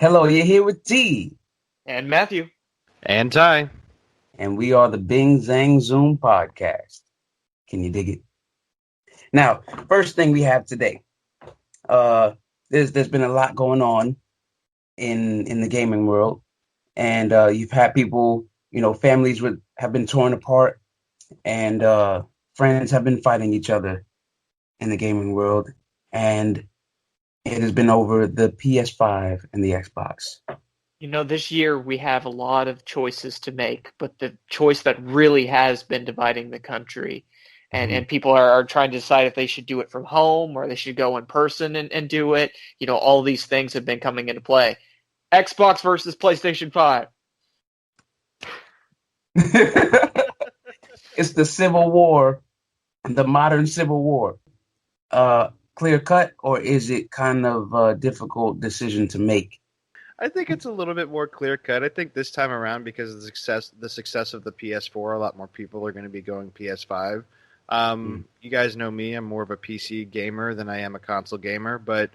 Hello, you're here with T, And Matthew. And Ty. and we are the Bing Zang Zoom podcast. Can you dig it? Now, first thing we have today, uh, there's been a lot going on in the gaming world, and you've had people, families have been torn apart, and friends have been fighting each other in the gaming world, and it has been over the PS5 and the Xbox. This year we have a lot of choices to make, but the choice that really has been dividing the country, and, Mhm. and people are trying to decide if they should do it from home or they should go in person and do it. All these things have been coming into play. Xbox versus PlayStation 5. It's the Civil War, the modern Civil War. Clear cut, or is it kind of a difficult decision to make? I think it's a little bit more clear cut. I think this time around, because of the success of the PS4, a lot more people are going to be going PS5. Mm. You guys know me; I'm more of a PC gamer than I am a console gamer. But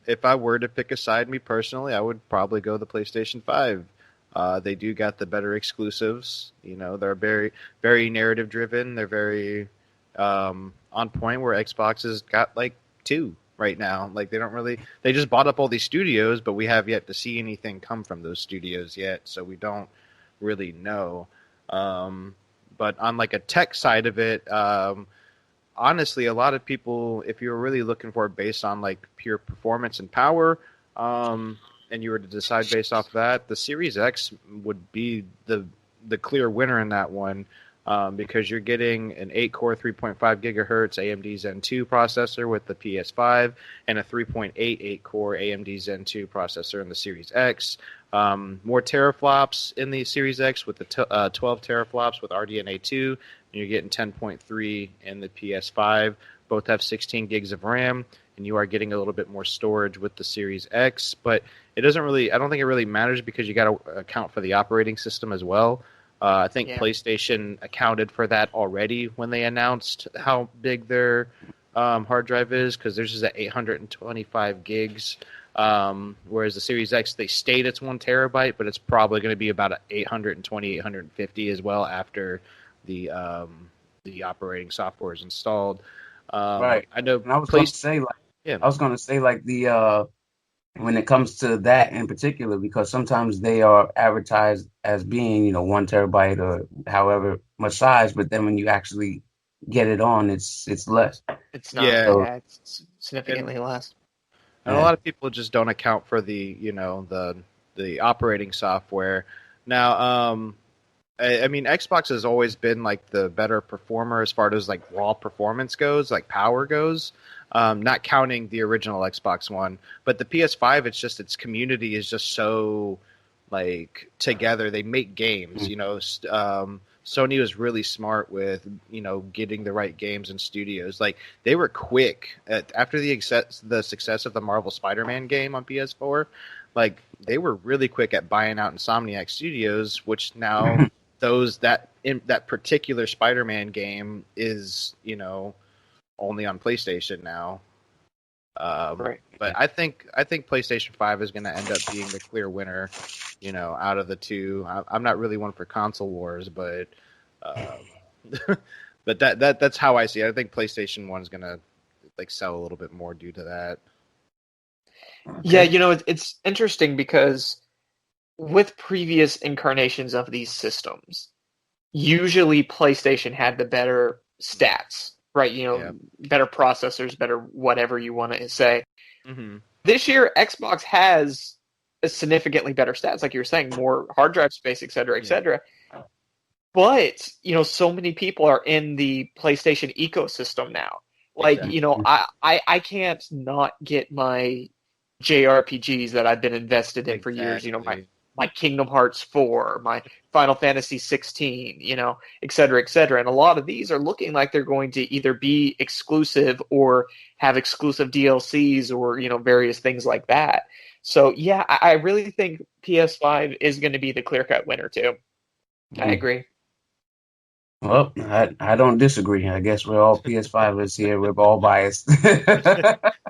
if I were to pick a side, me personally, I would probably go the PlayStation 5. They do got the better exclusives. They're very, very narrative driven. They're very on point. Where Xbox has got like two right now. Like they just bought up all these studios, but we have yet to see anything come from those studios yet, so we don't really know. But on like a tech side of it, honestly, a lot of people, if you were really looking for it based on like pure performance and power, and you were to decide based off that, the Series X would be the clear winner in that one. Because you're getting an 8-core, 3.5 gigahertz AMD Zen 2 processor with the PS5 and a 3.88-core AMD Zen 2 processor in the Series X. More teraflops in the Series X with the 12 teraflops with RDNA 2, and you're getting 10.3 in the PS5. Both have 16 gigs of RAM, and you are getting a little bit more storage with the Series X, but I don't think it really matters because you got to account for the operating system as well. I think Yeah. PlayStation accounted for that already when they announced how big their hard drive is, because theirs is at 825 gigs, whereas the Series X, they state it's 1 terabyte, but it's probably going to be about 820, 850 as well after the operating software is installed. Right. I know And I was going to PlayStation. say, like, Yeah, the when it comes to that in particular, because sometimes they are advertised as being, 1 terabyte or however much size, but then when you actually get it on, it's less. It's not. yeah, So, Yeah, it's and significantly less. And a yeah. lot of people just don't account for the operating software. Now, I mean, Xbox has always been like the better performer as far as like raw performance goes, like power goes. Not counting the original Xbox One, but the PS5, its community is just so like together. They make games, Mm. Sony was really smart with getting the right games in studios. Like they were quick after the success of the Marvel Spider-Man game on PS4. Like they were really quick at buying out Insomniac Studios, which now that particular Spider-Man game is only on PlayStation now. Right. But I think PlayStation 5 is going to end up being the clear winner, out of the two. I'm not really one for console wars, but um, but that's how I see it. I think PlayStation 1 is going to like sell a little bit more due to that. Yeah, Okay. it's interesting because with previous incarnations of these systems, usually PlayStation had the better stats, right? Yeah. Better processors, better whatever you want to say. Hmm. This year, Xbox has a significantly better stats, like you were saying, more hard drive space, et cetera, et Yeah. cetera. But, so many people are in the PlayStation ecosystem now. Like, Exactly. I can't not get my JRPGs that I've been invested in for years, Exactly. my Kingdom Hearts 4, my Final Fantasy 16, et cetera, et cetera. And a lot of these are looking like they're going to either be exclusive or have exclusive DLCs or, various things like that. So, yeah, I really think PS5 is going to be the clear cut winner, too. I Mm. agree. Well, I don't disagree. I guess we're all PS5ers here. We're all biased.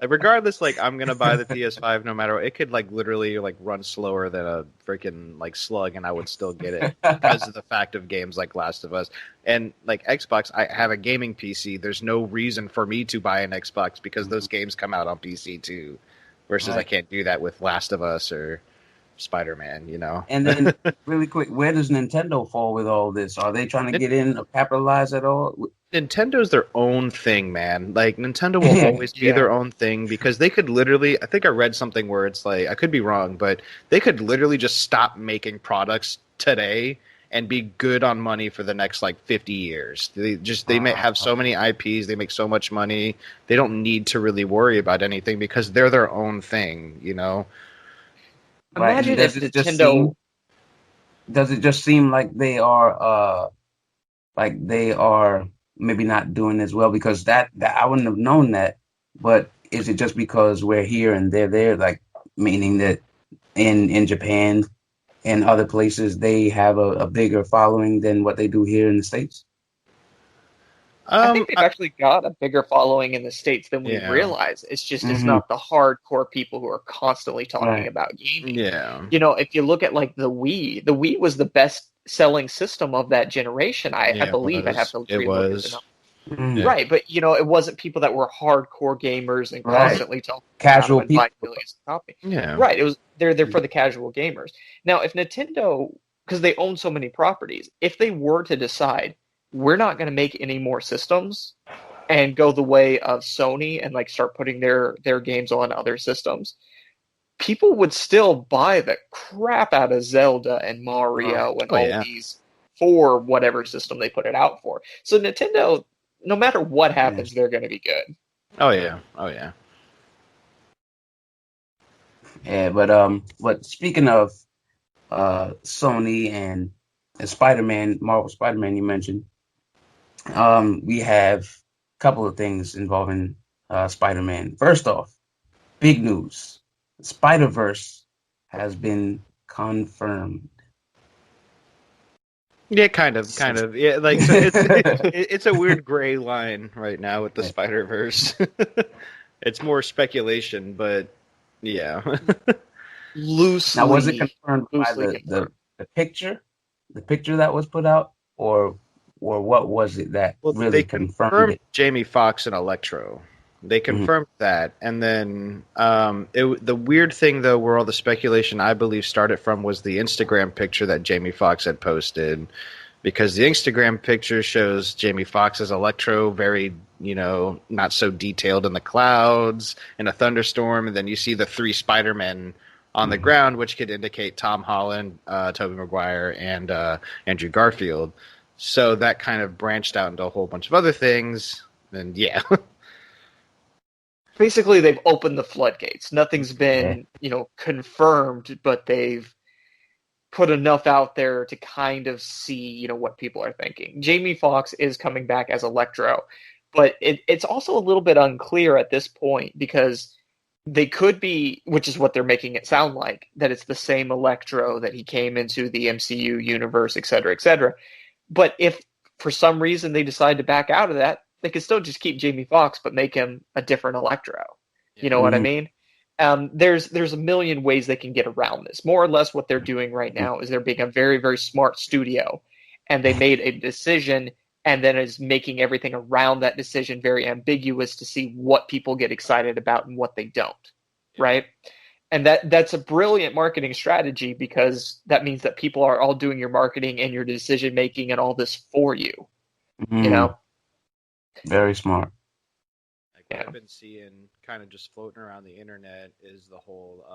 Regardless, like I'm gonna buy the PS5 no matter what. It could like literally like run slower than a freaking like slug, and I would still get it because of the fact of games like Last of Us and like Xbox. I have a gaming PC. There's no reason for me to buy an Xbox because those games come out on PC too. Versus I Right. can't do that with Last of Us or Spider-Man. You know. And then, really quick, where does Nintendo fall with all this? Are they trying to get in or capitalize at all? Nintendo's their own thing, man. Like Nintendo will always be Yeah. their own thing because they could literally I think I read something where it's like I could be wrong, but they could literally just stop making products today and be good on money for the next like 50 years. They may have so many IPs, they make so much money. They don't need to really worry about anything because they're their own thing, you know. Right. And Imagine if Nintendo. does it just seem like they are maybe not doing as well because that I wouldn't have known that, but is it just because we're here and they're there, like meaning that in Japan and other places they have a bigger following than what they do here in the States? I think they've I, actually got a bigger following in the States than we yeah. realize. It's just it's Hmm. not the hardcore people who are constantly talking Right. about gaming. Yeah. You know, if you look at like the Wii was the best selling system of that generation. I Yeah, it believe. I'd have was. to It relook at the was. number. Mhm. Yeah. Right, but you know, it wasn't people that were hardcore gamers and Right. constantly talking about them Casual and buying people. millions of copies. Yeah. Right, it was they're for the casual gamers. Now, if Nintendo, because they own so many properties, if they were to decide we're not going to make any more systems and go the way of Sony and like start putting their games on other systems, people would still buy the crap out of Zelda and Mario and Oh all yeah. these for whatever system they put it out for. So Nintendo, no matter what happens, Yes. they're going to be good. Oh yeah. Oh yeah. Yeah, but speaking of Sony and Spider-Man, Marvel Spider-Man you mentioned, we have a couple of things involving Spider-Man. First off, big news. Spider-Verse has been confirmed. Yeah, kind of. Yeah, like so it's a weird gray line right now with the Spider-Verse. It's more speculation, but yeah. Loosely, Now, was it confirmed by loosely confirmed. the picture that was put out, or what was it that Well, they really confirmed confirmed it? Jamie Foxx and Electro. They Mhm. confirmed that, and then the weird thing though, where all the speculation I believe started from was the Instagram picture that Jamie Foxx had posted, because the Instagram picture shows Jamie Foxx as Electro, very not so detailed in the clouds in a thunderstorm, and then you see the three Spider-Men on the ground, which could indicate Tom Holland, Tobey Maguire, and Andrew Garfield. So that kind of branched out into a whole bunch of other things, and yeah. Basically, they've opened the floodgates. Nothing's been, confirmed, but they've put enough out there to kind of see, what people are thinking. Jamie Foxx is coming back as Electro, but it's also a little bit unclear at this point because they could be, which is what they're making it sound like, that it's the same Electro that he came into the MCU universe, et cetera, et cetera. But if for some reason they decide to back out of that, they could still just keep Jamie Foxx, but make him a different Electro. You know what I Mhm. mean? There's a million ways they can get around this. More or less, what they're doing right now is they're being a very, very smart studio, and they made a decision, and then is making everything around that decision very ambiguous to see what people get excited about and what they don't, right? And that's a brilliant marketing strategy because that means that people are all doing your marketing and your decision making and all this for you. You Mhm. know? Very smart. Like what Yeah. I've been seeing kind of just floating around the internet is the whole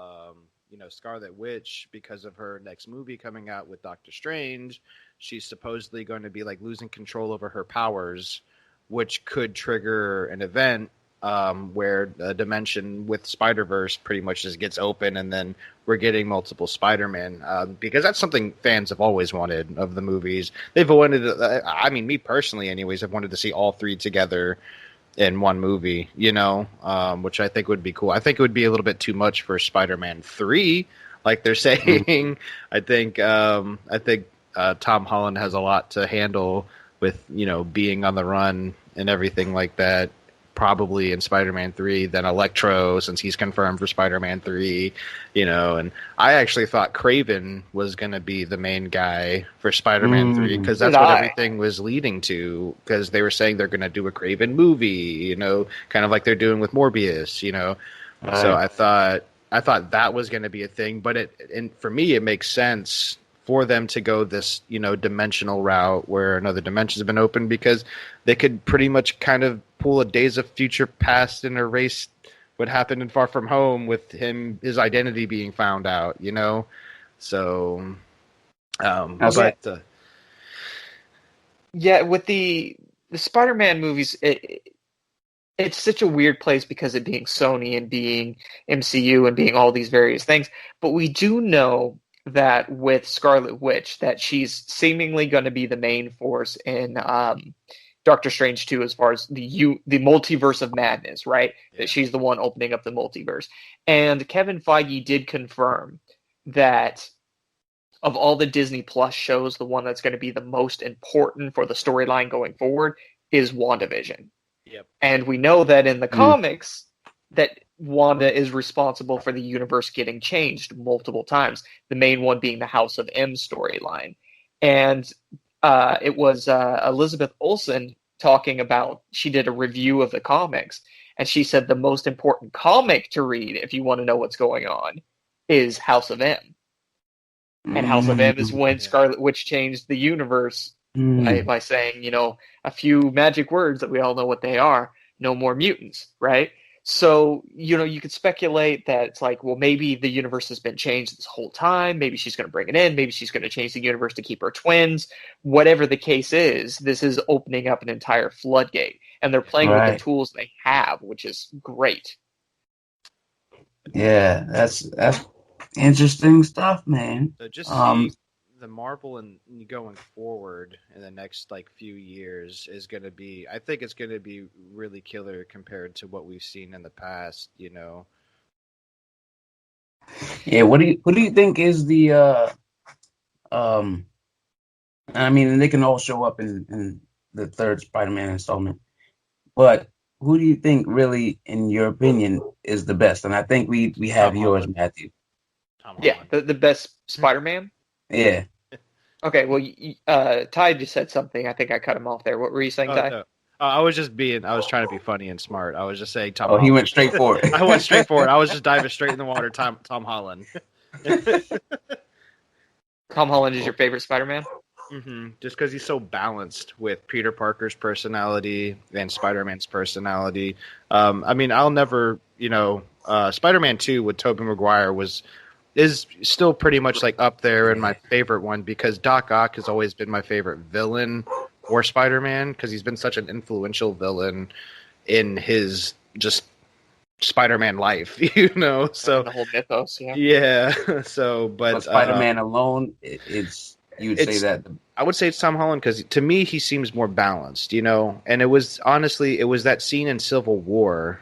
Scarlet Witch, because of her next movie coming out with Doctor Strange, she's supposedly going to be like losing control over her powers, which could trigger an event where a dimension with Spider-Verse pretty much just gets open, and then we're getting multiple Spider-Man, because that's something fans have always wanted of the movies. They've wanted, I mean, me personally anyways, I've wanted to see all three together in one movie, which I think would be cool. I think it would be a little bit too much for Spider-Man 3, like they're saying. I think Tom Holland has a lot to handle with being on the run and everything like that. Probably in Spider-Man 3 than Electro, since he's confirmed for Spider-Man 3, and I actually thought Kraven was going to be the main guy for Spider-Man 3 because that's what everything was leading to, because they were saying they're going to do a Kraven movie, kind of like they're doing with Morbius, Right. So I thought that was going to be a thing, but for me it makes sense for them to go this, dimensional route where another dimension has been opened, because they could pretty much kind of pull a Days of Future Past and erase what happened in Far From Home with his identity being found out, So, yeah, with the Spider-Man movies, it's such a weird place because it being Sony and being MCU and being all these various things. But we do know that with Scarlet Witch, that she's seemingly going to be the main force in Doctor Strange 2 as far as the multiverse of madness, right? Yeah. That she's the one opening up the multiverse. And Kevin Feige did confirm that of all the Disney Plus shows, the one that's going to be the most important for the storyline going forward is WandaVision. Yep. And we know that in the comics that Wanda is responsible for the universe getting changed multiple times, the main one being the House of M storyline. And it was Elizabeth Olsen talking about, she did a review of the comics, and she said the most important comic to read if you want to know what's going on is House of M. And House of M is when Scarlet Witch changed the universe by saying, a few magic words that we all know what they are. No more mutants, right? So, you could speculate that it's like, well, maybe the universe has been changed this whole time. Maybe she's going to bring it in. Maybe she's going to change the universe to keep her twins. Whatever the case is, this is opening up an entire floodgate. And they're playing with the tools they have, which is great. Yeah, that's interesting stuff, man. So just see the Marvel and going forward in the next few years is going to be, I think it's going to be really killer compared to what we've seen in the past, Yeah, what do you think is the I mean, they can all show up in the third Spider-Man installment, but who do you think really, in your opinion, is the best? And I think we have Tom yours, Holland. Matthew. Yeah, the best Spider-Man? Yeah. Okay, well, Ty just said something. I think I cut him off there. What were you saying, Ty? No. I was trying to be funny and smart. I was just saying Tom Holland. He went straight for it. I went straight for it. I was just diving straight in the water, Tom Holland. Tom Holland is your favorite Spider-Man? Mm-hmm. Just because he's so balanced with Peter Parker's personality and Spider-Man's personality. I mean, I'll never, Spider-Man 2 with Tobey Maguire is still pretty much up there in my favorite one, because Doc Ock has always been my favorite villain or Spider-Man, because he's been such an influential villain in his just Spider-Man life, so the whole mythos, but Spider-Man alone, you would say that I would say it's Tom Holland, because to me he seems more balanced, and it was that scene in Civil War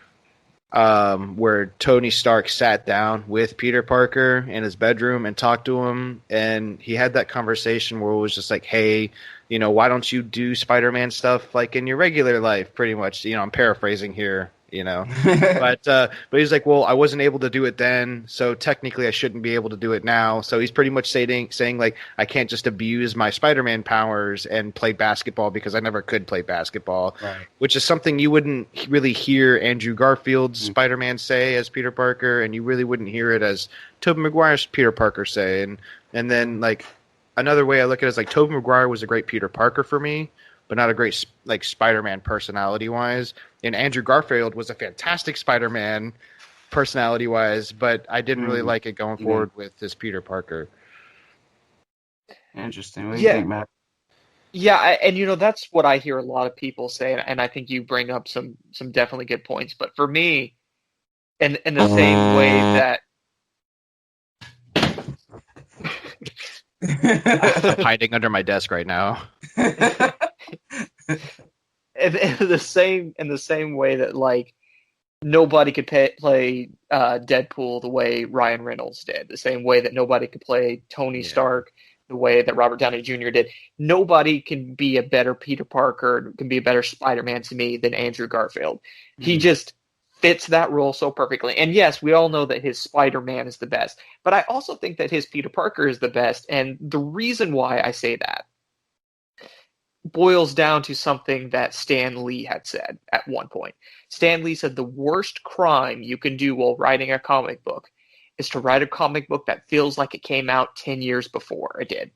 where Tony Stark sat down with Peter Parker in his bedroom and talked to him, and he had that conversation where it was just like, hey, why don't you do Spider-Man stuff in your regular life, pretty much, I'm paraphrasing here, but he's like, well, I wasn't able to do it then, so technically I shouldn't be able to do it now. So he's pretty much saying I can't just abuse my Spider-Man powers and play basketball, because I never could play basketball, right. Which is something you wouldn't really hear Andrew Garfield's Spider-Man say as Peter Parker, and you really wouldn't hear it as Tobey Maguire's Peter Parker say. And then another way I look at it is Tobey Maguire was a great Peter Parker for me, but not a great Spider-Man personality-wise. And Andrew Garfield was a fantastic Spider-Man personality-wise, but I didn't really like it going forward with this Peter Parker. Interesting. What do you think, Matt? Yeah, and that's what I hear a lot of people say, and I think you bring up some definitely good points. But for me, in the same way that I'm hiding under my desk right now. in the same way that nobody could play Deadpool the way Ryan Reynolds did, the same way that nobody could play Tony Stark the way that Robert Downey Jr. did. Nobody can be a better Peter Parker, can be a better Spider-Man to me than Andrew Garfield. He just fits that role so perfectly. And yes, we all know that his Spider-Man is the best, but I also think that his Peter Parker is the best. And the reason why I say that boils down to something that Stan Lee had said at one point. Stan Lee said the worst crime you can do while writing a comic book is to write a comic book that feels like it came out 10 years before it did.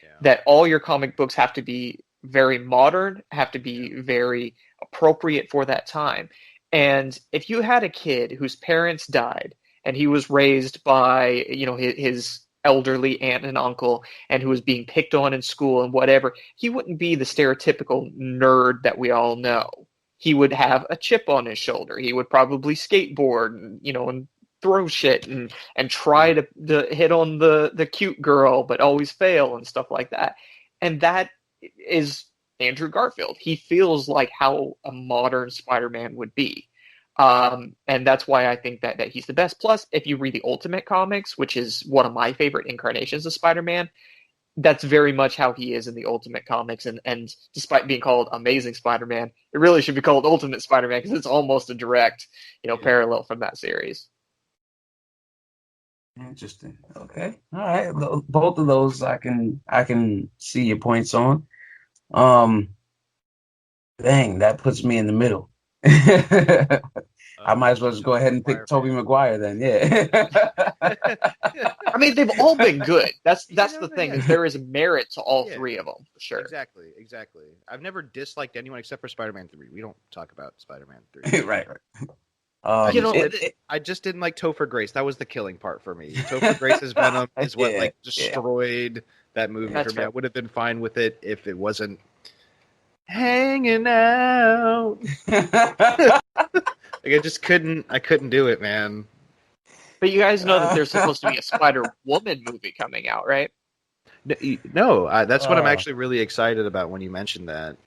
Yeah. That all your comic books have to be very modern, have to be very appropriate for that time. And if you had a kid whose parents died and he was raised by, his elderly aunt and uncle and who was being picked on in school and whatever, he wouldn't be the stereotypical nerd that we all know. He would have a chip on his shoulder. He would probably skateboard, and throw shit and try to hit on the cute girl, but always fail and stuff like that. And that is Andrew Garfield. He feels like how a modern Spider-Man would be. And that's why I think that he's the best. Plus, if you read the Ultimate Comics, which is one of my favorite incarnations of Spider-Man, that's very much how he is in the Ultimate Comics. And despite being called Amazing Spider-Man, it really should be called Ultimate Spider-Man because it's almost a direct, parallel from that series. Interesting. Okay. All right. Both of those I can see your points on. Dang, that puts me in the middle. I might as well just go ahead and pick Tobey Maguire then. Yeah. I mean, they've all been good. That's the thing. Is there is merit to all three of them for sure. Exactly. I've never disliked anyone except for Spider-Man 3. We don't talk about Spider-Man 3. Right. I just didn't like Topher Grace. That was the killing part for me. Topher Grace's Venom is what destroyed that movie for me. Fair. I would have been fine with it if it wasn't hanging out. I just couldn't do it, man. But you guys know that there's supposed to be a Spider-Woman movie coming out, right? No, that's what I'm actually really excited about when you mentioned that.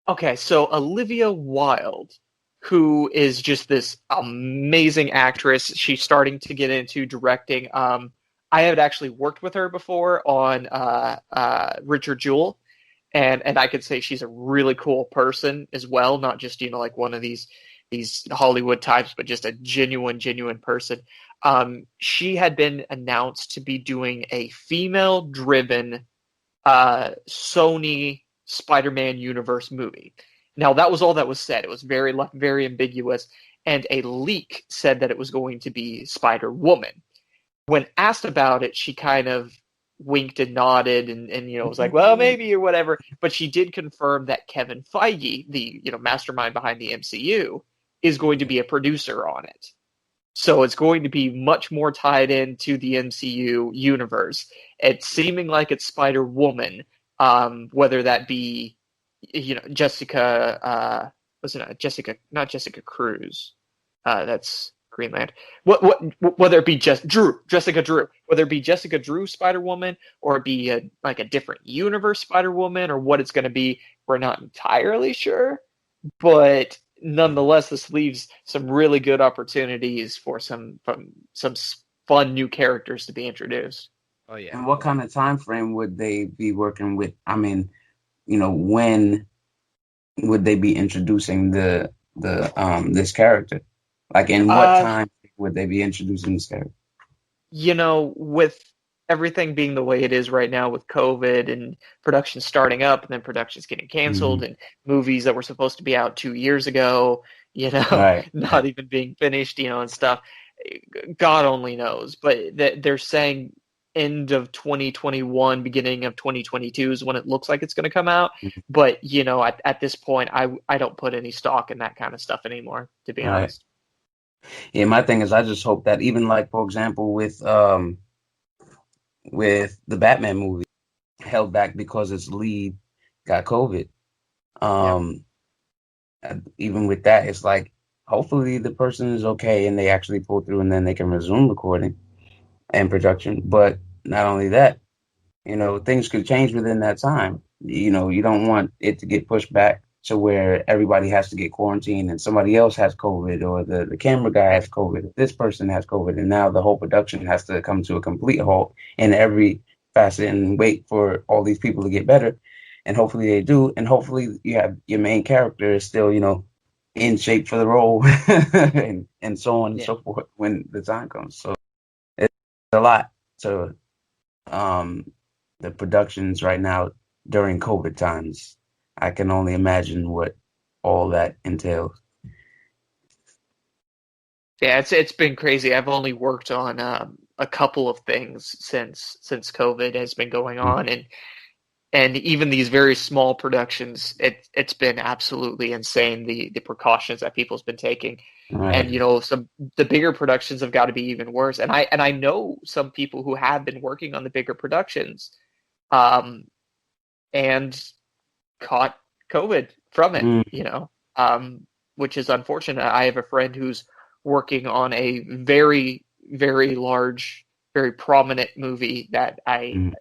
Okay, so Olivia Wilde, who is just this amazing actress. She's starting to get into directing. I had actually worked with her before on Richard Jewell, and I could say she's a really cool person as well, not just like one of these Hollywood types, but just a genuine person. She had been announced to be doing a female-driven Sony Spider-Man universe movie. Now, that was all that was said. It was very ambiguous, and a leak said that it was going to be Spider-Woman. When asked about it, she kind of winked and nodded and was like, well, maybe or whatever. But she did confirm that Kevin Feige, the mastermind behind the MCU, is going to be a producer on it. So it's going to be much more tied into the MCU universe. It's seeming like it's Spider-Woman, whether that be Jessica, not Jessica Cruz. That's Greenland. Whether it be Jessica Drew, whether it be Jessica Drew Spider-Woman or it be a different universe Spider-Woman or what it's going to be, we're not entirely sure. But nonetheless, this leaves some really good opportunities for some fun new characters to be introduced. Oh yeah. And what kind of time frame would they be working with? I mean, when would they be introducing the this character? Like, in what time would they be introducing this character? With everything being the way it is right now with COVID and production starting up and then production's getting canceled and movies that were supposed to be out 2 years ago, not even being finished, and stuff. God only knows. But they're saying end of 2021, beginning of 2022 is when it looks like it's going to come out. But, at this point, I don't put any stock in that kind of stuff anymore, to be honest. Yeah, my thing is I just hope that even for example, with the Batman movie held back because its lead got COVID. Even with that, it's hopefully the person is okay and they actually pull through and then they can resume recording and production. But not only that, things could change within that time. You don't want it to get pushed back to where everybody has to get quarantined and somebody else has COVID or the camera guy has COVID, this person has COVID, and now the whole production has to come to a complete halt and facet and wait for all these people to get better, and hopefully they do, and hopefully you have your main character is still, in shape for the role, and so on and Yeah. so forth when the time comes. So it's a lot to the productions right now during COVID times. I can only imagine what all that entails. Yeah, it's been crazy. I've only worked on a couple of things since COVID has been going on, and even these very small productions, it's been absolutely insane the precautions that people's been taking, and Right. some the bigger productions have got to be even worse. And I know some people who have been working on the bigger productions, um, and caught COVID from it, Mm, which is unfortunate. I have a friend who's working on a very, very large, very prominent movie that mm,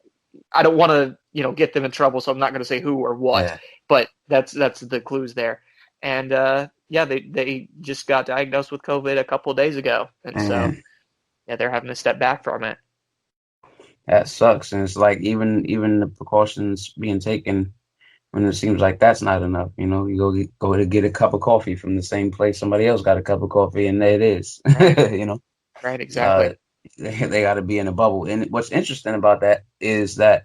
I don't want to, get them in trouble, so I'm not going to say who or what, yeah. but that's the clues there. And yeah, they just got diagnosed with COVID a couple of days ago, and so And yeah, they're having to step back from it. that sucks. And it's like even the precautions being taken when it seems like that's not enough. You go to get a cup of coffee from the same place somebody else got a cup of coffee, and there it is. Right, You know, right, uh, exactly. they got to be in a bubble. And what's interesting about that is that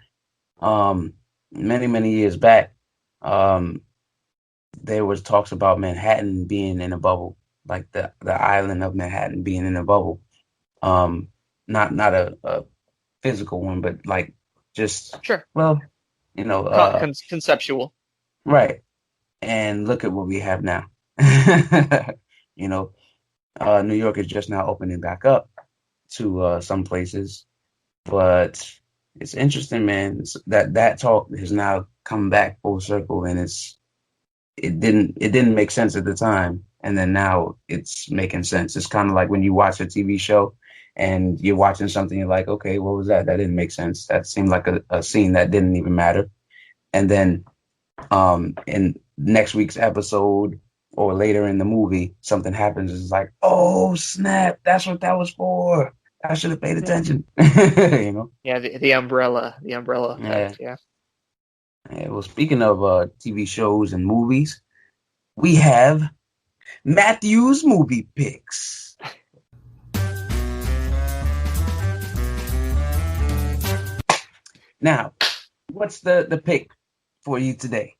um, many years back, um, there was talks about Manhattan being in a bubble, like the island of Manhattan being in a bubble. Um, not a physical one, but like just Sure, well, you know, uh, conceptual. right. And look at what we have now. You know, New York is just now opening back up to some places, but it's interesting, man. That talk has now come back full circle, and it didn't make sense at the time, and then now it's making sense. It's kind of like when you watch a TV show and you're watching something, you're like, okay, what was that? That didn't make sense. That seemed like a scene that didn't even matter. And then in next week's episode or later in the movie, something happens. It's like, oh snap, that's what that was for. I should have paid Yeah, attention. You know? yeah, the umbrella Yeah. effect. Yeah. Yeah. Well, speaking of TV shows and movies, we have Matthew's movie picks. Now, what's the pick for you today?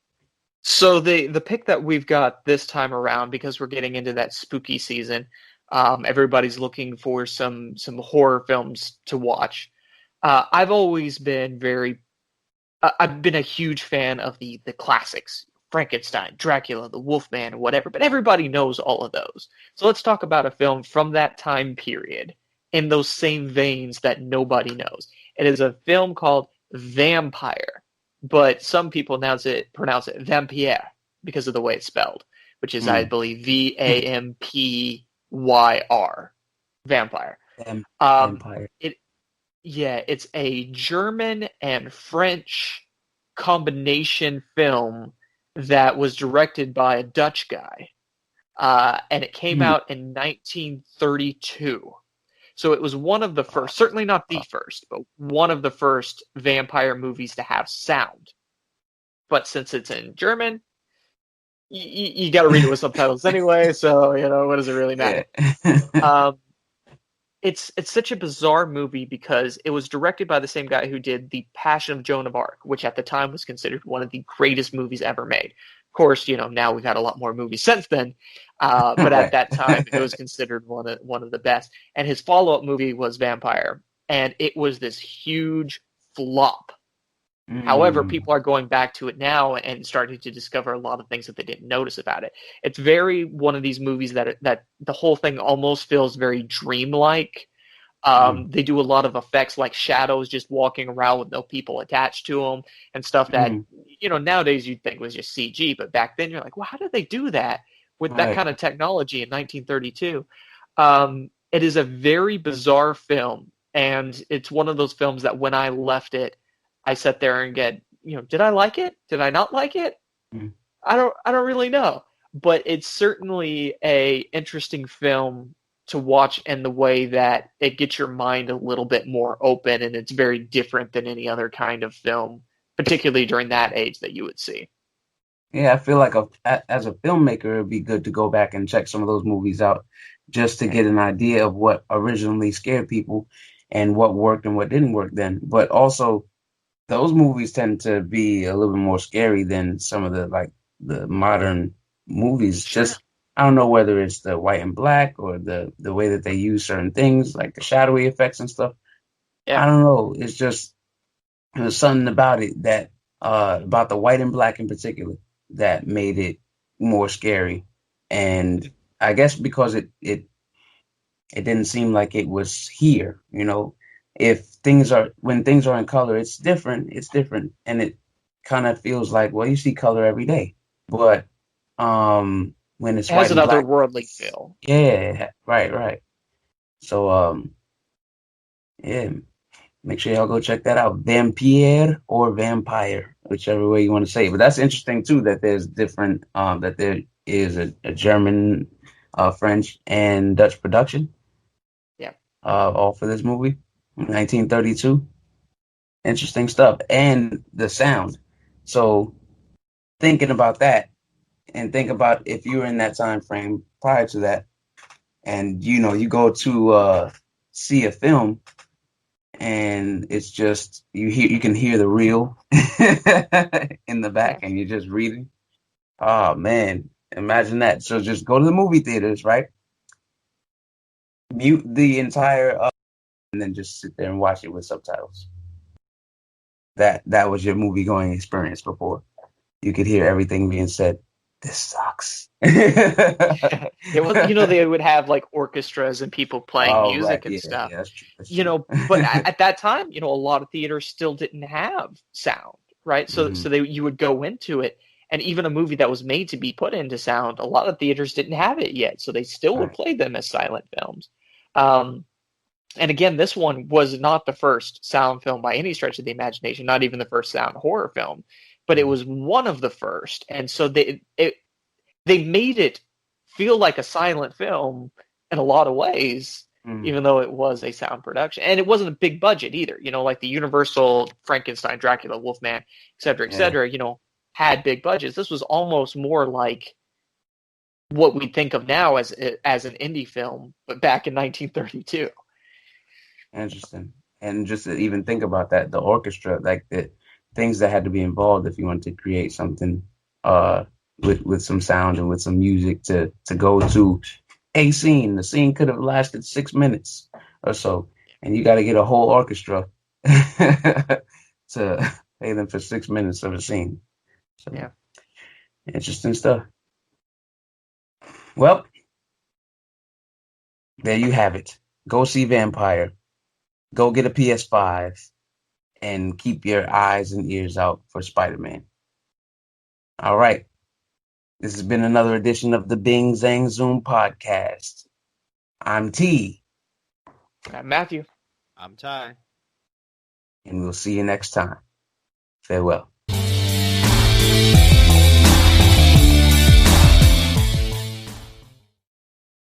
So the pick that we've got this time around, because we're getting into that spooky season, everybody's looking for some horror films to watch. I've always been I've been a huge fan of the classics, Frankenstein, Dracula, the Wolfman, whatever. But everybody knows all of those. So let's talk about a film from that time period in those same veins that nobody knows. It is a film called Vampire, but some people pronounce it Vampyr because of the way it's spelled, which is, I Mm. believe, Vampyr, Vampire. Empire. It Yeah, it's a German and French combination film that was directed by a Dutch guy, and it came Mm. out in 1932. So it was one of the first, certainly not the first, but one of the first vampire movies to have sound. But since it's in German, you got to read it with subtitles anyway, so what does it really Yeah. matter? Um, it's such a bizarre movie because it was directed by the same guy who did The Passion of Joan of Arc, which at the time was considered one of the greatest movies ever made. Of course, now we've had a lot more movies since then, but at Right. that time it was considered one of the best. And his follow-up movie was Vampire, and it was this huge flop. However, Mm. people are going back to it now and starting to discover a lot of things that they didn't notice about it. It's very one of these movies that the whole thing almost feels very dreamlike. Mm. They do a lot of effects like shadows just walking around with no people attached to them and stuff that Mm. nowadays you'd think was just CG, but back then you're like, well, how did they do that with that Right. kind of technology in 1932? It is a very bizarre film, and it's one of those films that when I left it, I sat there and get, did I like it? Did I not like it? Mm. I don't really know, but it's certainly a interesting film to watch and the way that it gets your mind a little bit more open, and it's very different than any other kind of film, particularly during that age that you would see. Yeah, I feel like as a filmmaker, it'd be good to go back and check some of those movies out just to get an idea of what originally scared people and what worked and what didn't work then. But also, those movies tend to be a little bit more scary than some of the modern movies. Sure. Just I don't know whether it's the white and black or the way that they use certain things, like the shadowy effects and stuff. Yeah. I don't know. It's just there's something about it that about the white and black in particular that made it more scary. And I guess because it didn't seem like it was here, you know. When things are in color, it's different. It's different. And it kind of feels like, well, you see color every day. But when it's It has white an and black, otherworldly feel. yeah, right. So yeah, make sure y'all go check that out. Vampyr or Vampire, whichever way you want to say it. But that's interesting too that there's different that there is a German, French, and Dutch production. Yeah. All for this movie, 1932. Interesting stuff. And the sound. So thinking about that and think about if you were in that time frame prior to that and you go to see a film and it's just you can hear the reel in the back and you're just reading. Oh man, imagine that. So just go to the movie theaters, right? Mute the entire and then just sit there and watch it with subtitles. That was your movie going experience before. You could hear everything being said. This sucks. It was, they would have like orchestras and people playing Oh, right. music and Yeah, stuff. that's true. That's true. But at that time, a lot of theaters still didn't have sound, right? So Mhm. you would go into it, and even a movie that was made to be put into sound, a lot of theaters didn't have it yet, so they still would Right. play them as silent films. And again, this one was not the first sound film by any stretch of the imagination, not even the first sound horror film, but it was one of the first. And so they made it feel like a silent film in a lot of ways, Mhm. even though it was a sound production. And it wasn't a big budget either, like the Universal, Frankenstein, Dracula, Wolfman, et Yeah. cetera, had big budgets. This was almost more like what we think of now as an indie film, but back in 1932. Interesting. And just to even think about that, the orchestra, like the things that had to be involved if you wanted to create something with some sound and with some music to go to a scene. The scene could have lasted 6 minutes or so. And you gotta get a whole orchestra to pay them for 6 minutes of a scene. So Yeah. interesting stuff. Well, there you have it. Go see Vampire. Go get a PS5 and keep your eyes and ears out for Spider-Man. All right. This has been another edition of the Bing Zang Zoom podcast. I'm T, Matthew. I'm Ty. and we'll see you next time. Farewell.